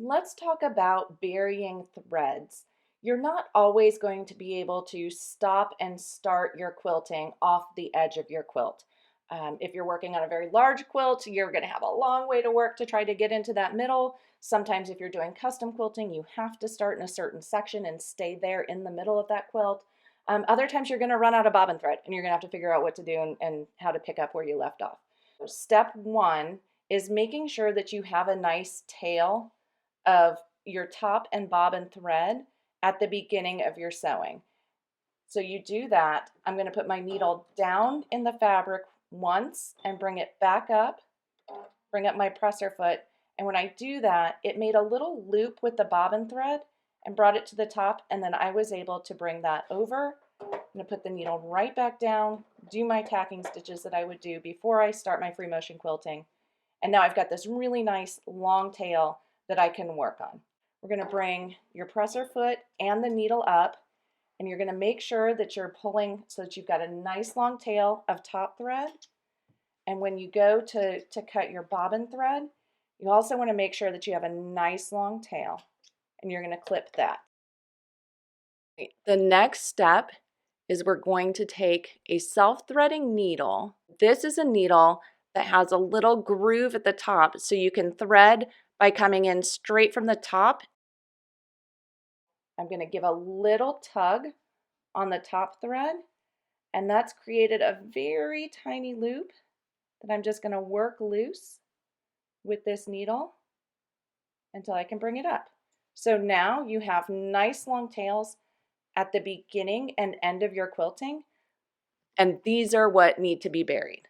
Let's talk about burying threads. You're not always going to be able to stop and start your quilting off the edge of your quilt. If you're working on a very large quilt, you're going to have a long way to work to try to get into that middle. Sometimes if you're doing custom quilting, you have to start in a certain section and stay there in the middle of that quilt. Other times you're going to run out of bobbin thread and you're going to have to figure out what to do and how to pick up where you left off. So step one is making sure that you have a nice tail of your top and bobbin thread at the beginning of your sewing. So you do that. I'm going to put my needle down in the fabric once and bring it back up, bring up my presser foot. And when I do that, it made a little loop with the bobbin thread and brought it to the top. And then I was able to bring that over. I'm going to put the needle right back down, do my tacking stitches that I would do before I start my free motion quilting. And now I've got this really nice long tail that I can work on. We're going to bring your presser foot and the needle up, and you're going to make sure that you're pulling so that you've got a nice long tail of top thread. And when you go to cut your bobbin thread, you also want to make sure that you have a nice long tail, and you're going to clip that. The next step is we're going to take a self-threading needle. This is a needle that has a little groove at the top so you can thread by coming in straight from the top. I'm going to give a little tug on the top thread, and that's created a very tiny loop that I'm just going to work loose with this needle until I can bring it up. So now you have nice long tails at the beginning and end of your quilting, and these are what need to be buried.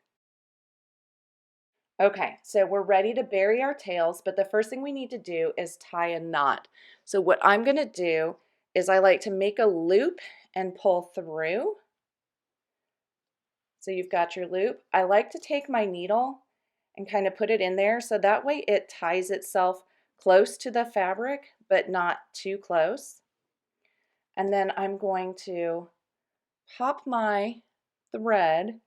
Okay, so we're ready to bury our tails, but the first thing we need to do is tie a knot. So what I'm going to do is I like to make a loop and pull through. So you've got your loop. I like to take my needle and kind of put it in there so that way it ties itself close to the fabric, but not too close. And then I'm going to pop my thread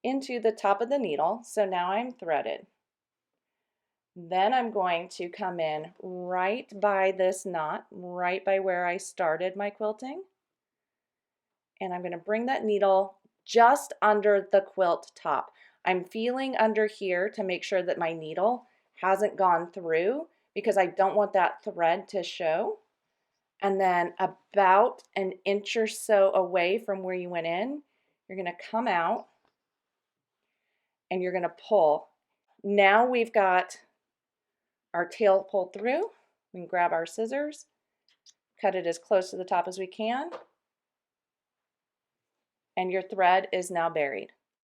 into the top of the needle. So now I'm threaded. Then I'm going to come in right by this knot, right by where I started my quilting. And I'm going to bring that needle just under the quilt top. I'm feeling under here to make sure that my needle hasn't gone through because I don't want that thread to show. And then about an inch or so away from where you went in, you're going to come out and you're going to pull. Now we've got our tail pulled through. We can grab our scissors, cut it as close to the top as we can, and your thread is now buried.